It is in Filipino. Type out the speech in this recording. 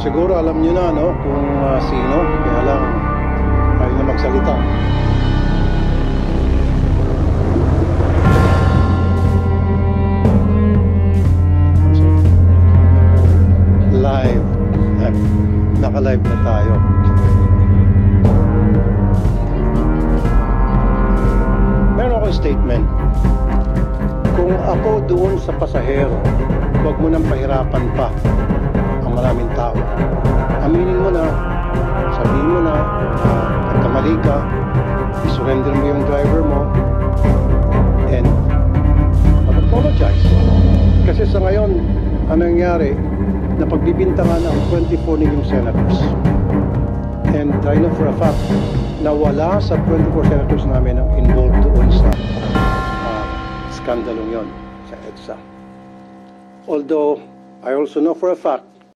Siguro alam niyo na, no, kung sino, kaya lang ayaw na magsalita. Live. Naka-live na tayo. Meron akong statement. Kung ako doon sa pasahero, huwag mo nang pahirapan pa ang maraming tao. Aminin mo na, sabihin mo na, nagkamali ka, isurrender mo yung driver mo, and mag-apologize. Kasi sa ngayon, ang nangyari, napagbibintangan ang 24 ninyong senators. And I know for a fact na wala sa 24 senators namin ang involved doon sa skandalong yon sa EDSA. Although, I also know for a fact